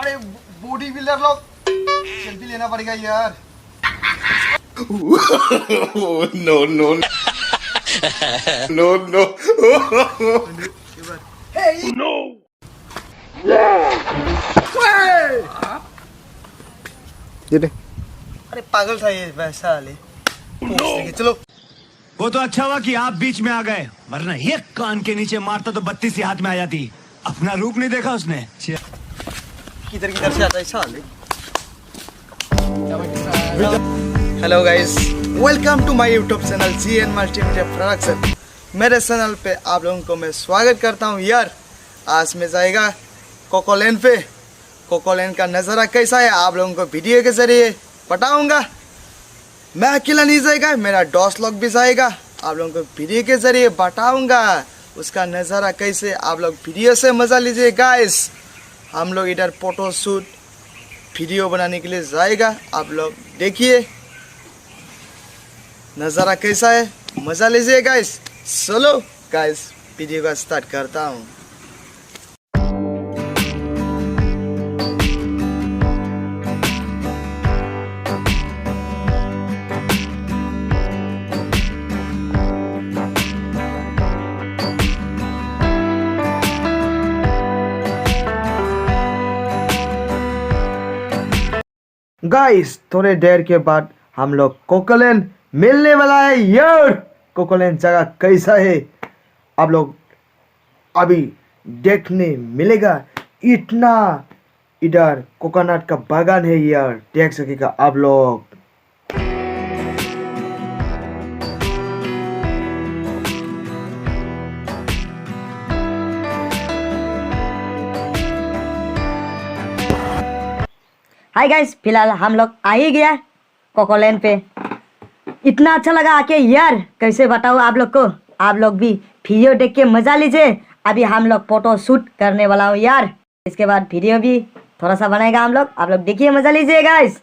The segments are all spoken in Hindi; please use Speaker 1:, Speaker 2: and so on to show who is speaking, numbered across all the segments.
Speaker 1: अरे बॉडी बिल्डर लोग सेल्फी लेना पड़ेगा यार।
Speaker 2: No no no no no.
Speaker 1: अरे पागल था ये वैसा वाले। चलो
Speaker 3: वो तो अच्छा हुआ कि आप बीच में आ गए, वरना ये कान के नीचे मारता तो 32 ही हाथ में आ जाती। अपना रूप नहीं देखा उसने।
Speaker 1: किधर किधर से आता है साले। Hello guys, welcome to my YouTube channel GN multimedia production. मेरे चैनल पे आप लोगों को मैं स्वागत करता हूँ यार। आज में जाएगा कोकोलैंड पे। कोकोलैंड का नज़ारा कैसा है आप लोगों को वीडियो के जरिए बताऊंगा। मैं अकेला नहीं जाएगा, मेरा दोस्त लोग भी जाएगा। आप लोगों को वीडियो के जरिए बताऊंगा उसका नज़ारा कैसे। आप लोग वीडियो से मज़ा लीजिए गाइस। हम लोग इधर फोटो शूट वीडियो बनाने के लिए जाएगा। आप लोग देखिए नज़ारा कैसा है, मज़ा लीजिए गाइस। चलो गाइस वीडियो का स्टार्ट करता हूँ। गाइस थोड़े देर के बाद हम लोग कोकोलैंड मिलने वाला है यार। कोकोलैंड जगह कैसा है आप लोग अभी देखने मिलेगा। इतना इधर कोकोनट का बागान है यार, देख सकेगा आप लोग।
Speaker 4: हाय गाइस, फिलहाल हम लोग आ ही गया कोकोलैंड पे। इतना अच्छा लगा आके यार, कैसे बताओ आप लोग को। आप लोग भी वीडियो देख के मजा लीजिए। अभी हम लोग फोटो शूट करने वाला हूँ यार। इसके बाद वीडियो भी थोड़ा सा बनाएगा हम लोग। आप लोग देखिए, मजा लीजिए गाइस।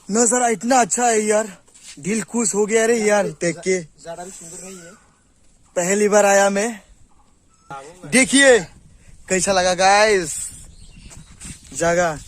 Speaker 1: नजारा इतना अच्छा है यार, दिल खुश हो गया रे यार देख के। पहली बार आया मैं, देखिए कैसा लगा गाइस जगह।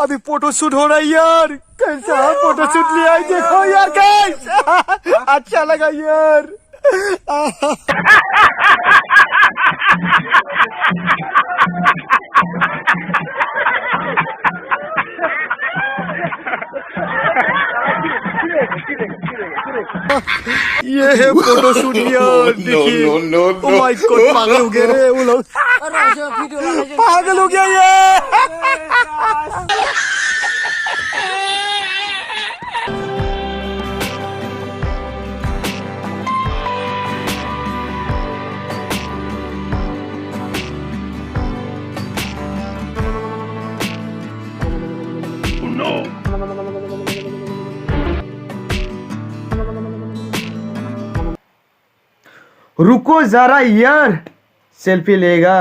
Speaker 1: अभी फोटो शूट हो रहा है यार। कैसा फोटो शूट लिया है देखो यार गाइस। अच्छा लगा यार। ये है फोटो शूट यार, देखिए। ओह माय गॉड, पागल हो गए रे वो लोग। पागल हो गया ये। रुको जरा यार, सेल्फी लेगा।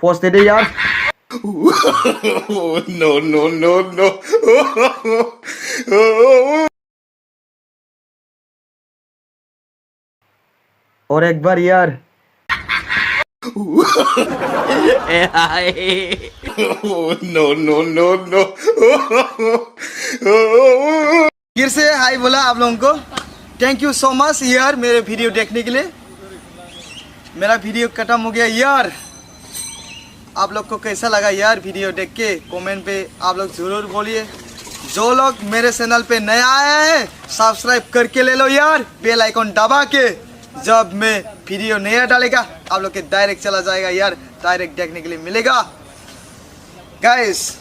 Speaker 1: पोस्ट दे दे यार।
Speaker 2: No no no no.
Speaker 1: और एक बार यार।
Speaker 2: Oh, no, no, no, no.
Speaker 1: फिर से हाय बोला आप लोगों को। थैंक यू सो मच यार मेरे वीडियो देखने के लिए। मेरा वीडियो खत्म हो गया यार। आप लोग को कैसा लगा यार वीडियो देख के कमेंट पे आप लोग जरूर बोलिए। जो लोग मेरे चैनल पे नया आया है सब्सक्राइब करके ले लो यार, बेल आइकन दबा के। जब मैं वीडियो नया डालेगा आप लोग के डायरेक्ट चला जाएगा यार, डायरेक्ट देखने के लिए मिलेगा। गाइस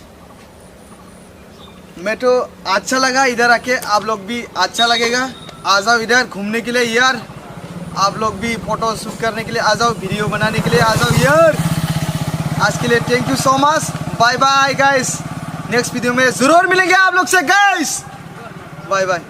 Speaker 1: मैं तो अच्छा लगा इधर आके, आप लोग भी अच्छा लगेगा। आ जाओ इधर घूमने के लिए यार, आप लोग भी फोटो शूट करने के लिए आ जाओ, वीडियो बनाने के लिए आ जाओ यार। आज के लिए thank you so much, bye bye guys. Next video में जरूर मिलेंगे आप लोग से गाइस, बाय बाय।